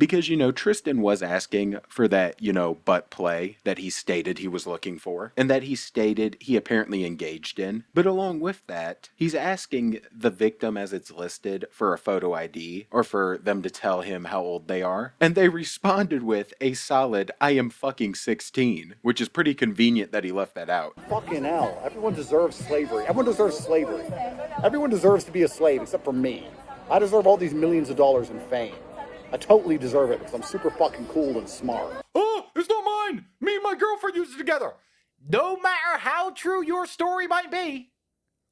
Because, Tristan was asking for that, butt play that he stated he was looking for, and that he stated he apparently engaged in. But along with that, he's asking the victim, as it's listed, for a photo ID, or for them to tell him how old they are. And they responded with a solid, I am fucking 16, which is pretty convenient that he left that out. Fucking hell. Everyone deserves slavery. Everyone deserves slavery. Everyone deserves to be a slave except for me. I deserve all these millions of dollars in fame. I totally deserve it because I'm super fucking cool and smart. Oh, it's not mine. Me and my girlfriend used it together. No matter how true your story might be,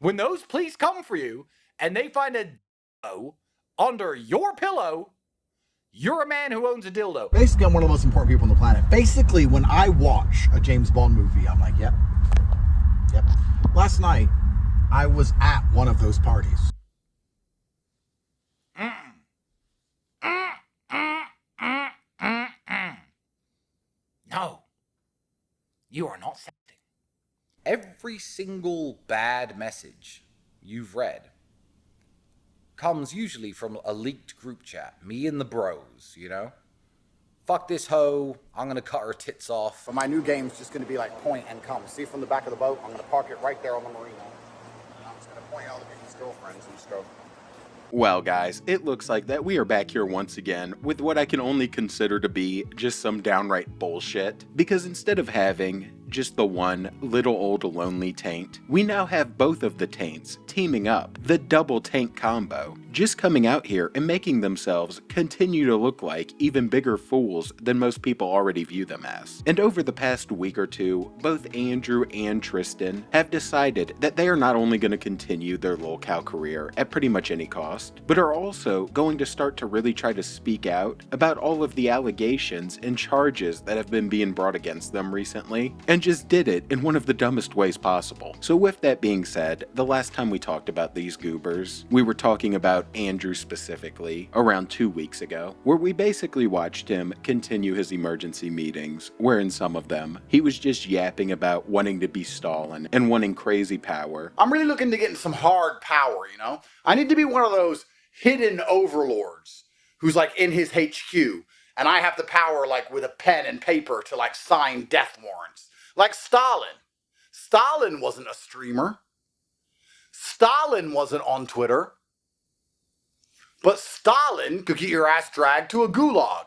when those police come for you and they find a dildo under your pillow, you're a man who owns a dildo. Basically, I'm one of the most important people on the planet. Basically, when I watch a James Bond movie, I'm like, yep. Last night, I was at one of those parties. No, you are not sexting. Every single bad message you've read comes usually from a leaked group chat. Me and the bros, Fuck this hoe, I'm gonna cut her tits off. But my new game's just gonna be like point and come. See from the back of the boat, I'm gonna park it right there on the marina. And I'm just gonna point out the people's girlfriends and just go. Well, guys, it looks like that we are back here once again with what I can only consider to be just some downright bullshit. Because instead of having just the one little old lonely taint, we now have both of the taints teaming up, the double taint combo, just coming out here and making themselves continue to look like even bigger fools than most people already view them as. And over the past week or two, both Andrew and Tristan have decided that they are not only going to continue their lolcow career at pretty much any cost, but are also going to start to really try to speak out about all of the allegations and charges that have been being brought against them recently, and just did it in one of the dumbest ways possible. So with that being said, the last time we talked about these goobers, we were talking about Andrew specifically around 2 weeks ago, where we basically watched him continue his emergency meetings, where in some of them, he was just yapping about wanting to be Stalin and wanting crazy power. I'm really looking to get in some hard power, I need to be one of those hidden overlords who's like in his HQ, and I have the power like with a pen and paper to like sign death warrants. Like Stalin. Stalin wasn't a streamer. Stalin wasn't on Twitter. But Stalin could get your ass dragged to a gulag.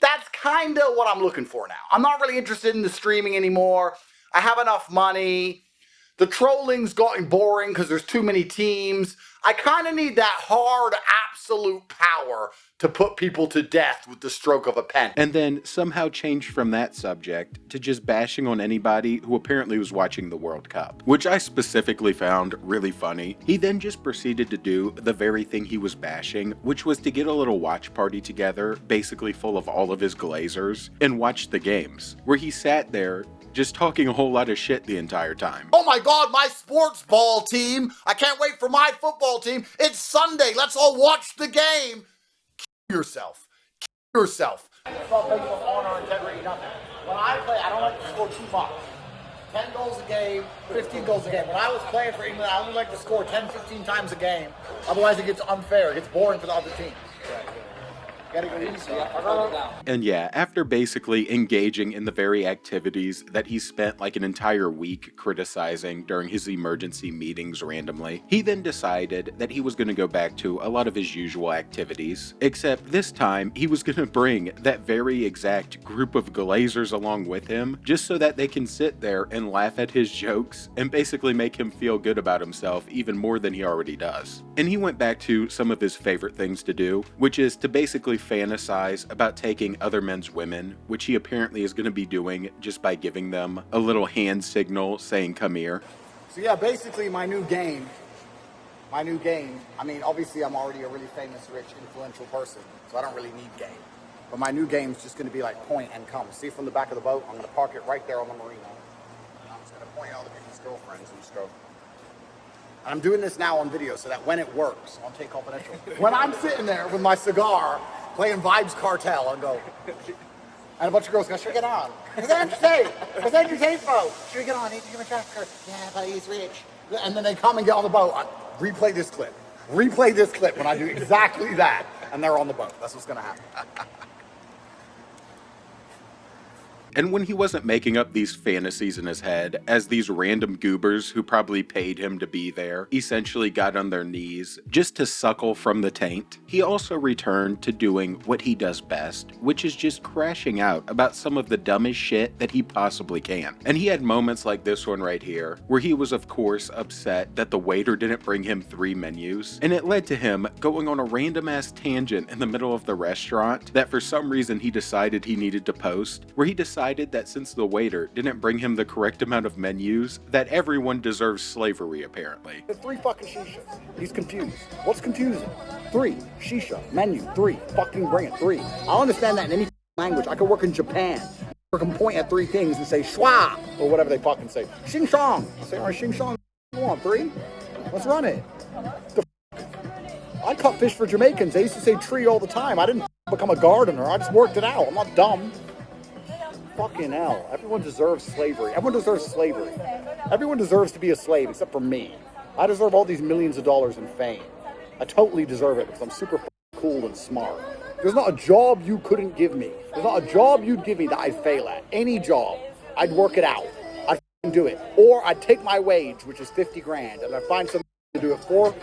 That's kind of what I'm looking for now. I'm not really interested in the streaming anymore. I have enough money. The trolling's gotten boring because there's too many teams. I kind of need that hard, absolute power to put people to death with the stroke of a pen. And then somehow changed from that subject to just bashing on anybody who apparently was watching the World Cup, which I specifically found really funny. He then just proceeded to do the very thing he was bashing, which was to get a little watch party together, basically full of all of his Glazers, and watch the games, where he sat there just talking a whole lot of shit the entire time. Oh my God, my sports ball team. I can't wait for my football team. It's Sunday. Let's all watch the game. Kill yourself. Kill yourself. It's all based on honor, integrity, nothing. When I play, I don't like to score too much. 10 goals a game, 15 goals a game. When I was playing for England, I only like to score 10, 15 times a game. Otherwise, it gets unfair. It gets boring for the other team. And yeah, after basically engaging in the very activities that he spent like an entire week criticizing during his emergency meetings randomly, he then decided that he was going to go back to a lot of his usual activities, except this time he was going to bring that very exact group of Glazers along with him, just so that they can sit there and laugh at his jokes and basically make him feel good about himself even more than he already does. And he went back to some of his favorite things to do, which is to basically fantasize about taking other men's women, which he apparently is going to be doing just by giving them a little hand signal saying, come here. So yeah, basically my new game, I mean, obviously I'm already a really famous, rich, influential person, so I don't really need game. But my new game's just going to be like point and come. See from the back of the boat, I'm going to park it right there on the marina. And I'm just going to point out the people's girlfriends and just go. And I'm doing this now on video so that when it works on Take Confidential, when I'm sitting there with my cigar, playing Vibes Cartel, I'll go, and a bunch of girls go, should we get on? What's Andrew Tate? What's Andrew Tate for? Should we get on? Need to give him a trafficker. Yeah, but he's rich. And then they come and get on the boat. Replay this clip when I do exactly that, and they're on the boat. That's what's going to happen. And when he wasn't making up these fantasies in his head, as these random goobers who probably paid him to be there essentially got on their knees just to suckle from the taint, he also returned to doing what he does best, which is just crashing out about some of the dumbest shit that he possibly can. And he had moments like this one right here, where he was of course upset that the waiter didn't bring him 3 menus, and it led to him going on a random ass tangent in the middle of the restaurant that for some reason he decided he needed to post, where he decided that since the waiter didn't bring him the correct amount of menus, that everyone deserves slavery apparently. There's 3 fucking shishas. He's confused. What's confusing? 3. Shisha. Menu. 3. Fucking bring it. 3. I'll understand that in any language. I could work in Japan. I can point at 3 things and say schwa, or whatever they fucking say. Xing shong. I say, all right, xing shong. You want 3? Let's run it. I caught fish for Jamaicans. They used to say tree all the time. I didn't become a gardener. I just worked it out. I'm not dumb. Fucking hell. Everyone deserves slavery. Everyone deserves slavery. Everyone deserves to be a slave except for me. I deserve all these millions of dollars in fame. I totally deserve it because I'm super cool and smart. There's not a job you couldn't give me. There's not a job you'd give me that I'd fail at. Any job. I'd work it out. I'd do it. Or I'd take my wage, which is 50 grand, and I'd find somebody to do it for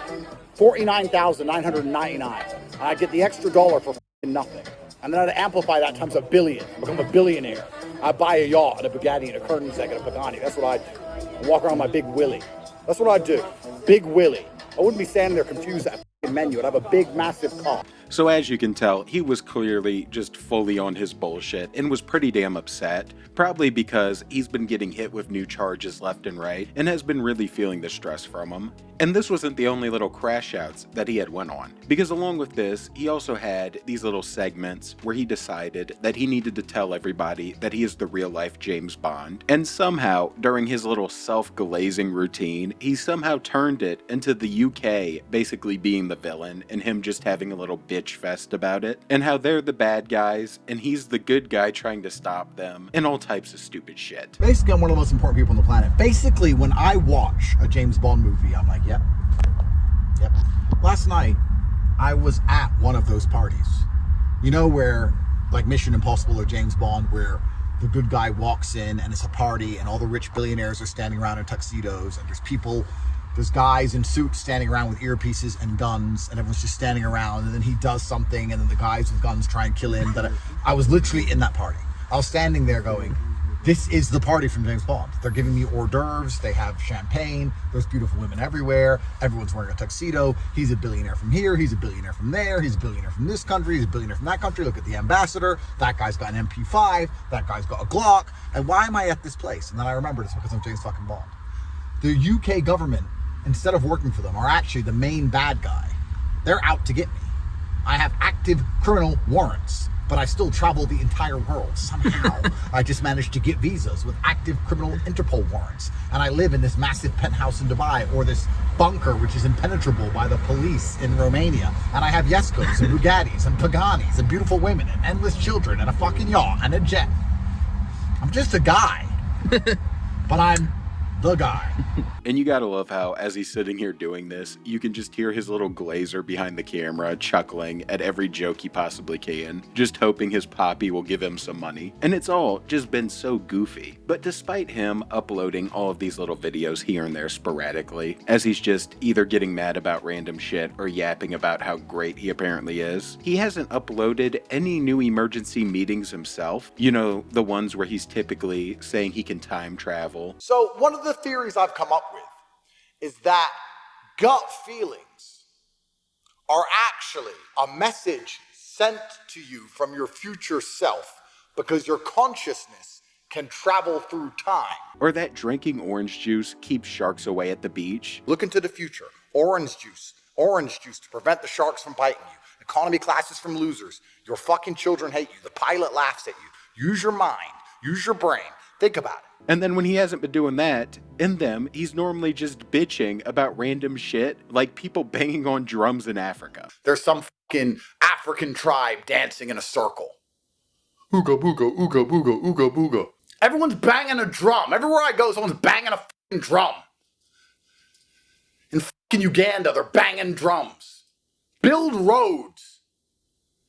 $49,999. And I'd get the extra dollar for nothing. And then I'd amplify that times $1 billion. Become a billionaire. I'd buy a yacht and a Bugatti and a Koenigsegg and a Pagani. That's what I'd do. I'd walk around my Big Willie. That's what I'd do. Big Willie. I wouldn't be standing there confused at that menu. I'd have a big, massive cock. So as you can tell, he was clearly just fully on his bullshit and was pretty damn upset, probably because he's been getting hit with new charges left and right and has been really feeling the stress from them. And this wasn't the only little crash outs that he had went on, because along with this, he also had these little segments where he decided that he needed to tell everybody that he is the real life James Bond, and somehow during his little self-glazing routine, he somehow turned it into the UK basically being the villain and him just having a little bitch fest about it, and how they're the bad guys and he's the good guy trying to stop them, and all types of stupid shit. Basically, I'm one of the most important people on the planet. Basically, when I watch a James Bond movie, I'm like, yep. Last night, I was at one of those parties. You know, where, like Mission Impossible or James Bond, where the good guy walks in and it's a party and all the rich billionaires are standing around in tuxedos and there's guys in suits standing around with earpieces and guns, and everyone's just standing around, and then he does something, and then the guys with guns try and kill him. But I was literally in that party. I was standing there going, this is the party from James Bond. They're giving me hors d'oeuvres, they have champagne, there's beautiful women everywhere, everyone's wearing a tuxedo, he's a billionaire from here, he's a billionaire from there, he's a billionaire from this country, he's a billionaire from that country, look at the ambassador, that guy's got an MP5, that guy's got a Glock, and why am I at this place? And then I remembered it's because I'm James fucking Bond. The UK government, instead of working for them, are actually the main bad guy. They're out to get me. I have active criminal warrants, but I still travel the entire world. Somehow, I just managed to get visas with active criminal Interpol warrants. And I live in this massive penthouse in Dubai, or this bunker which is impenetrable by the police in Romania. And I have Yeskos and Bugattis and Paganis and beautiful women and endless children and a fucking yacht and a jet. I'm just a guy, but I'm the guy. And you gotta love how, as he's sitting here doing this, you can just hear his little glazer behind the camera chuckling at every joke he possibly can, just hoping his poppy will give him some money. And it's all just been so goofy. But despite him uploading all of these little videos here and there sporadically, as he's just either getting mad about random shit or yapping about how great he apparently is, he hasn't uploaded any new emergency meetings himself. You know, the ones where he's typically saying he can time travel. So one of the theories I've come up with is that gut feelings are actually a message sent to you from your future self because your consciousness can travel through time. Or that drinking orange juice keeps sharks away at the beach. Look into the future. Orange juice to prevent the sharks from biting you. Economy classes from losers. Your fucking children hate you. The pilot laughs at you. Use your mind. Use your brain. Think about it. And then when he hasn't been doing that, in them, he's normally just bitching about random shit, like people banging on drums in Africa. There's some fucking African tribe dancing in a circle. Ooga booga, ooga booga, ooga booga. Everyone's banging a drum. Everywhere I go, someone's banging a fucking drum. In fucking Uganda, they're banging drums. Build roads.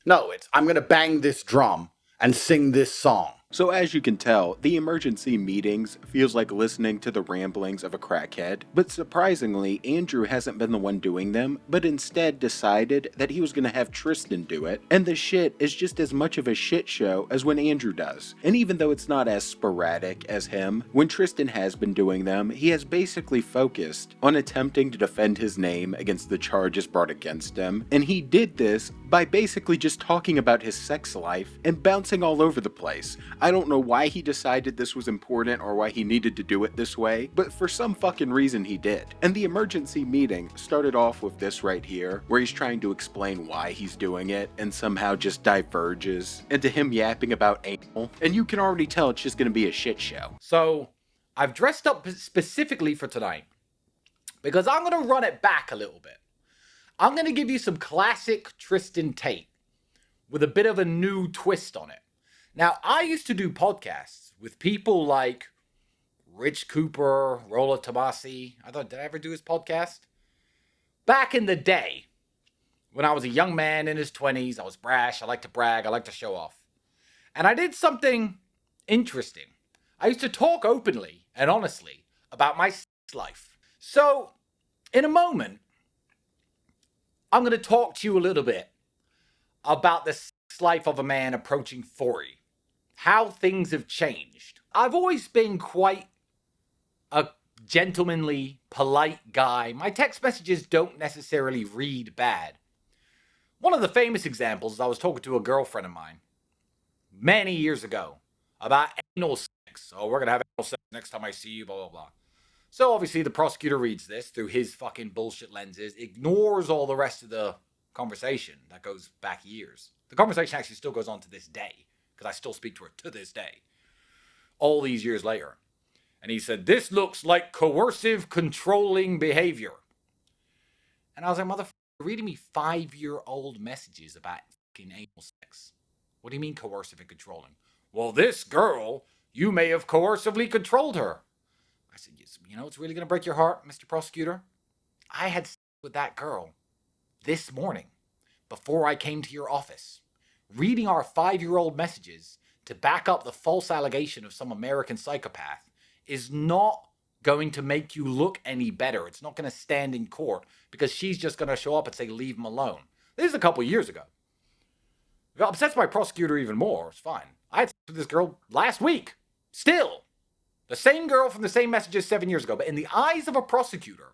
No, it's I'm gonna bang this drum and sing this song. So as you can tell, the emergency meetings feels like listening to the ramblings of a crackhead, but surprisingly, Andrew hasn't been the one doing them, but instead decided that he was going to have Tristan do it, and the shit is just as much of a shit show as when Andrew does. And even though it's not as sporadic as him, when Tristan has been doing them, he has basically focused on attempting to defend his name against the charges brought against him, and he did this by basically just talking about his sex life and bouncing all over the place. I don't know why he decided this was important or why he needed to do it this way, but for some fucking reason he did. And the emergency meeting started off with this right here, where he's trying to explain why he's doing it and somehow just diverges into him yapping about anal. And you can already tell it's just gonna be a shit show. So, I've dressed up specifically for tonight because I'm gonna run it back a little bit. I'm gonna give you some classic Tristan Tate with a bit of a new twist on it. Now, I used to do podcasts with people like Rich Cooper, Rolla Tomasi. Did I ever do his podcast? Back in the day, when I was a young man in his 20s, I was brash, I like to brag, I like to show off. And I did something interesting. I used to talk openly and honestly about my sex life. So, in a moment, I'm going to talk to you a little bit about the sex life of a man approaching 40. How things have changed. I've always been quite a gentlemanly, polite guy. My text messages don't necessarily read bad. One of the famous examples is I was talking to a girlfriend of mine many years ago about anal sex. Oh, we're going to have anal sex next time I see you, blah, blah, blah. So obviously the prosecutor reads this through his fucking bullshit lenses, ignores all the rest of the conversation that goes back years. The conversation actually still goes on to this day, because I still speak to her to this day, all these years later. And he said, this looks like coercive, controlling behavior. And I was like, motherfucker, you're reading me 5-year-old messages about fucking anal sex. What do you mean coercive and controlling? Well, this girl, you may have coercively controlled her. I said, you know, it's really going to break your heart, Mr. Prosecutor. I had sex with that girl this morning before I came to your office. Reading our 5-year-old messages to back up the false allegation of some American psychopath is not going to make you look any better. It's not going to stand in court because she's just going to show up and say, leave him alone. This is a couple years ago. It upsets my prosecutor even more. It's fine. I had sex with this girl last week. Still. The same girl from the same messages 7 years ago. But in the eyes of a prosecutor,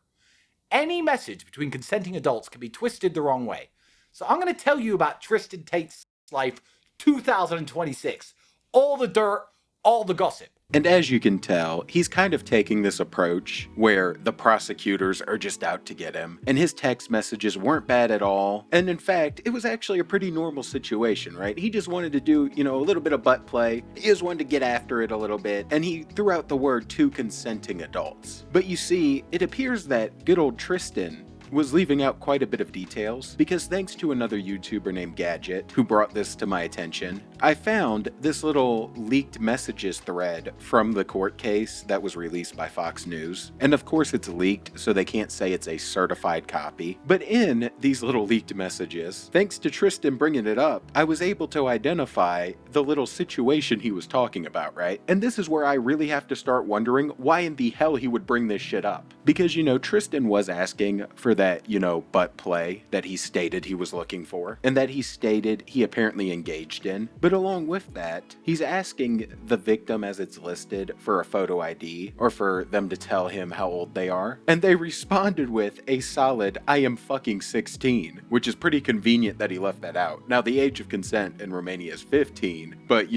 any message between consenting adults can be twisted the wrong way. So I'm going to tell you about Tristan Tate's life 2026. All the dirt, all the gossip. And as you can tell, he's kind of taking this approach where the prosecutors are just out to get him, and his text messages weren't bad at all. And in fact, it was actually a pretty normal situation, right? He just wanted to do, a little bit of butt play. He just wanted to get after it a little bit, and he threw out the word to consenting adults. But you see, it appears that good old Tristan was leaving out quite a bit of details, because thanks to another YouTuber named Gadget who brought this to my attention, I found this little leaked messages thread from the court case that was released by Fox News. And of course it's leaked, so they can't say it's a certified copy. But in these little leaked messages, thanks to Tristan bringing it up, I was able to identify the little situation he was talking about, right? And this is where I really have to start wondering why in the hell he would bring this shit up. Because, Tristan was asking for that, butt play that he stated he was looking for, and that he stated he apparently engaged in. But along with that, he's asking the victim, as it's listed, for a photo ID, or for them to tell him how old they are. And they responded with a solid, I am fucking 16, which is pretty convenient that he left that out. Now, the age of consent in Romania is 15, but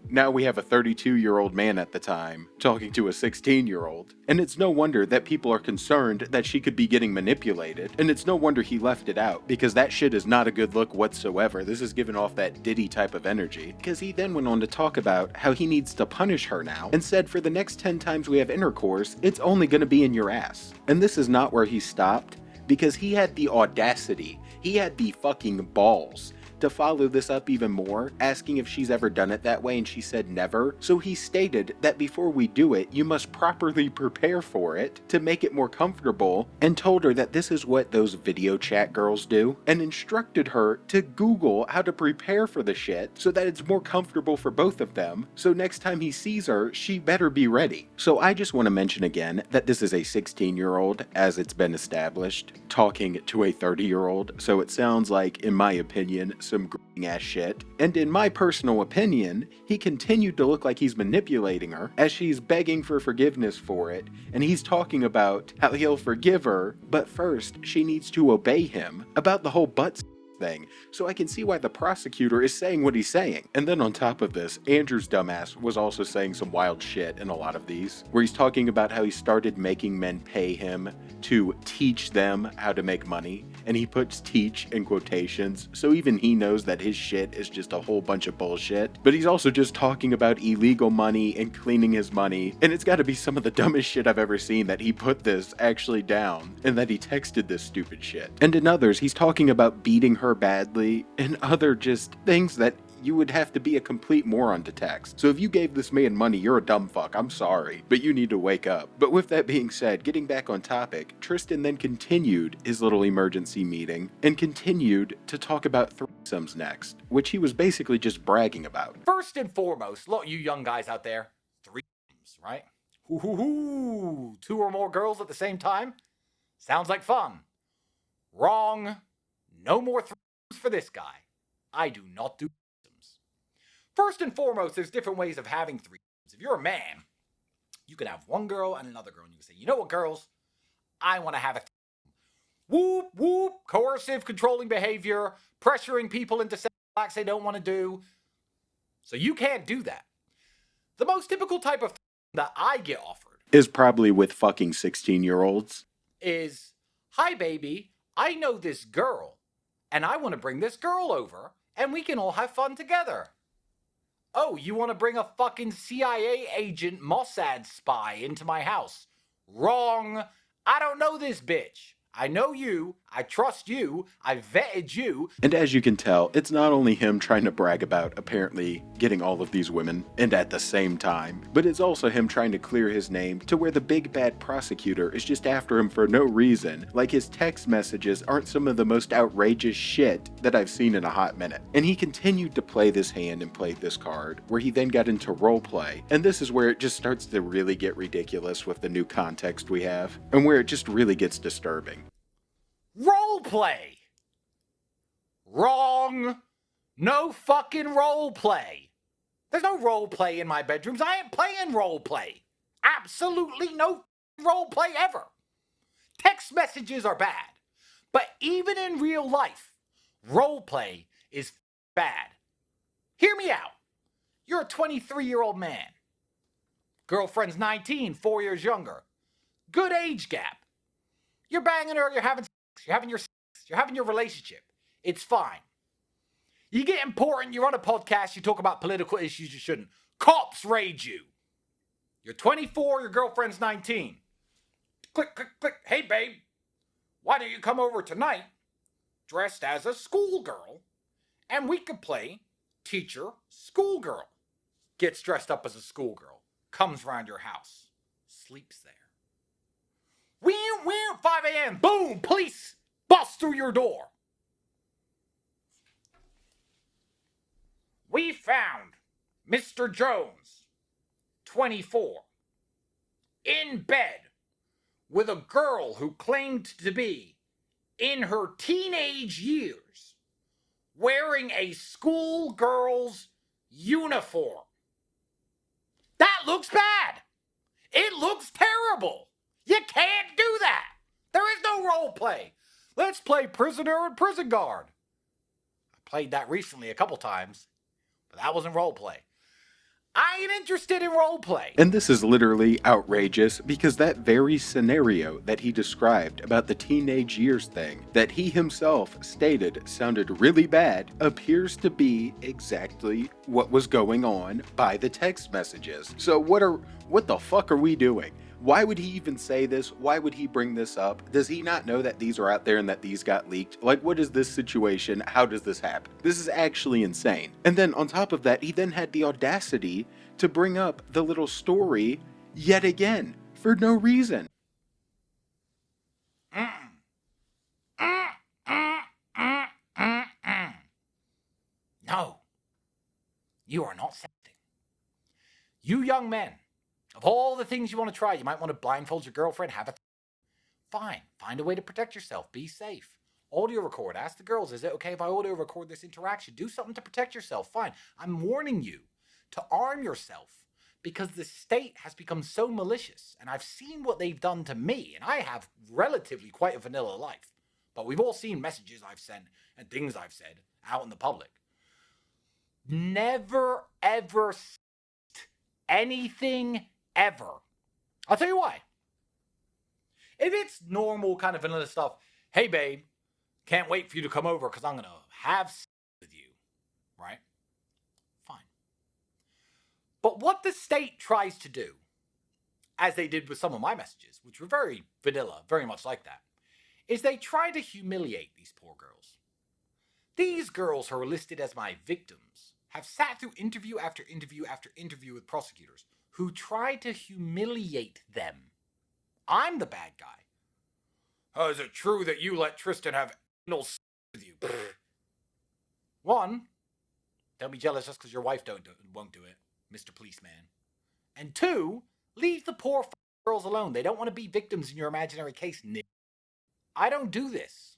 now we have a 32-year-old man at the time talking to a 16-year-old. And it's no wonder that people are concerned that she could be getting manipulated. And it's no wonder he left it out, because that shit is not a good look whatsoever. This is giving off that Diddy type of energy. Because he then went on to talk about how he needs to punish her now, and said for the next 10 times we have intercourse, it's only gonna be in your ass. And this is not where he stopped, because he had the audacity, he had the fucking balls to follow this up even more, asking if she's ever done it that way, and she said never. So he stated that before we do it, you must properly prepare for it to make it more comfortable, and told her that this is what those video chat girls do, and instructed her to Google how to prepare for the shit so that it's more comfortable for both of them, so next time he sees her, she better be ready. So I just want to mention again that this is a 16-year-old, as it's been established, talking to a 30-year-old, so it sounds like, in my opinion, some ass shit. And in my personal opinion, he continued to look like he's manipulating her as she's begging for forgiveness for it, and he's talking about how he'll forgive her, but first she needs to obey him about the whole butt thing, so I can see why the prosecutor is saying what he's saying. And then on top of this, Andrew's dumbass was also saying some wild shit in a lot of these, where he's talking about how he started making men pay him to teach them how to make money, and he puts teach in quotations, so even he knows that his shit is just a whole bunch of bullshit. But he's also just talking about illegal money and cleaning his money, and it's gotta be some of the dumbest shit I've ever seen that he put this actually down, and that he texted this stupid shit. And in others, he's talking about beating her badly, and other just things that you would have to be a complete moron to text. So if you gave this man money, you're a dumb fuck, I'm sorry, but you need to wake up. But with that being said, getting back on topic, Tristan then continued his little emergency meeting and continued to talk about threesomes next, which he was basically just bragging about. First and foremost, look, you young guys out there, threesomes, right? Hoo-hoo-hoo! 2 or more girls at the same time? Sounds like fun. Wrong. No more threesomes for this guy. I do not do threesomes. First and foremost, there's different ways of having threesomes. If you're a man, you can have one girl and another girl, and you can say, you know what, girls? I want to have a threesome. Whoop, whoop, coercive, controlling behavior, pressuring people into acts they don't want to do. So you can't do that. The most typical type of that I get offered is probably with fucking 16-year-olds. Is, hi baby, I know this girl, and I want to bring this girl over, and we can all have fun together. Oh, you want to bring a fucking CIA agent, Mossad spy into my house? Wrong. I don't know this bitch. I know you, I trust you, I vetted you. And as you can tell, it's not only him trying to brag about apparently getting all of these women, and at the same time, but it's also him trying to clear his name to where the big bad prosecutor is just after him for no reason, like his text messages aren't some of the most outrageous shit that I've seen in a hot minute. And he continued to play this hand and play this card, where he then got into roleplay, and this is where it just starts to really get ridiculous with the new context we have, and where it just really gets disturbing. Roleplay! Wrong! No fucking roleplay! There's no roleplay in my bedrooms. I ain't playing roleplay. Absolutely no roleplay ever. Text messages are bad. But even in real life, roleplay is bad. Hear me out. You're a 23-year-old man. Girlfriend's 19, 4 years younger. Good age gap. You're banging her, you're having sex, you're having your relationship. It's fine. You get important, you're on a podcast, you talk about political issues you shouldn't. Cops raid you. You're 24, your girlfriend's 19. Click, click, click. Hey, babe, why don't you come over tonight dressed as a schoolgirl and we could play teacher schoolgirl. Gets dressed up as a schoolgirl, comes around your house, sleeps there. 5 a.m. Boom! Police bust through your door. We found Mr. Jones, 24, in bed with a girl who claimed to be in her teenage years, wearing a schoolgirl's uniform. That looks bad. It looks terrible. You can't do that. There is no role play. Let's play prisoner and prison guard. I played that recently a couple times, but that wasn't role play. I ain't interested in role play. And this is literally outrageous because that very scenario that he described about the teenage years thing that he himself stated sounded really bad appears to be exactly what was going on by the text messages. So what the fuck are we doing? Why would he even say this? Why would he bring this up? Does he not know that these are out there and that these got leaked? Like, what is this situation? How does this happen? This is actually insane. And then on top of that, he then had the audacity to bring up the little story yet again for no reason. No, you are not sexting. You young men, of all the things you want to try, you might want to blindfold your girlfriend, have a fine. Find a way to protect yourself. Be safe. Audio record. Ask the girls, is it okay if I audio record this interaction? Do something to protect yourself. Fine. I'm warning you to arm yourself because the state has become so malicious, and I've seen what they've done to me, and I have relatively quite a vanilla life. But we've all seen messages I've sent and things I've said out in the public. Never, ever anything ever. I'll tell you why. If it's normal kind of vanilla stuff, hey babe, can't wait for you to come over because I'm going to have sex with you, right? Fine. But what the state tries to do, as they did with some of my messages, which were very vanilla, very much like that, is they try to humiliate these poor girls. These girls who are listed as my victims have sat through interview after interview after interview with prosecutors who try to humiliate them. I'm the bad guy. Oh, is it true that you let Tristan have anal sex with you? One, don't be jealous just because your wife won't do it, Mr. Policeman. And two, leave the poor girls alone. They don't want to be victims in your imaginary case, Nick. I don't do this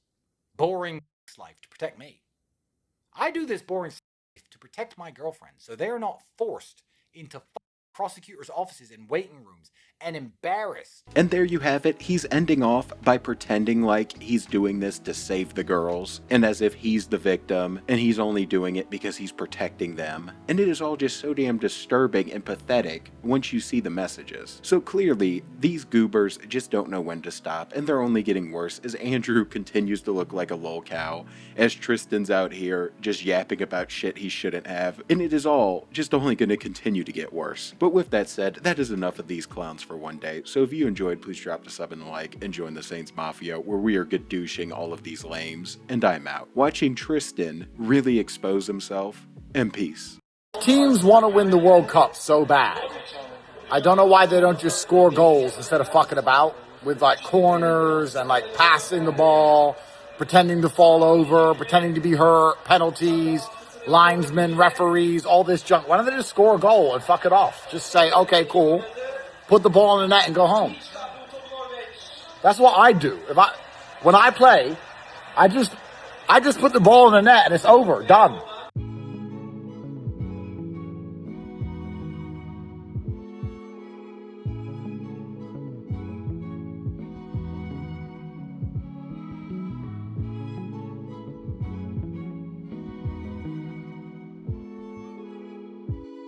boring life to protect me. I do this boring life to protect my girlfriend so they're not forced into prosecutors' offices and waiting rooms and embarrassed. And there you have it. He's ending off by pretending like he's doing this to save the girls and as if he's the victim and he's only doing it because he's protecting them. And it is all just so damn disturbing and pathetic once you see the messages. So clearly, these goobers just don't know when to stop, and they're only getting worse as Andrew continues to look like a lol cow, as Tristan's out here just yapping about shit he shouldn't have, and it is all just only going to continue to get worse. But with that said, that is enough of these clowns for one day. So if you enjoyed, please drop a sub and a like and join the Saints Mafia, where we are gadooshing all of these lames. And I'm out, watching Tristan really expose himself. And peace. Teams want to win the World Cup so bad. I don't know why they don't just score goals instead of fucking about with like corners and like passing the ball, pretending to fall over, pretending to be hurt, penalties, linesmen, referees, all this junk. Why don't they just score a goal and fuck it off? Just say, okay, cool. Put the ball in the net and go home. That's what I do. When I play, I just put the ball in the net and it's over. Done.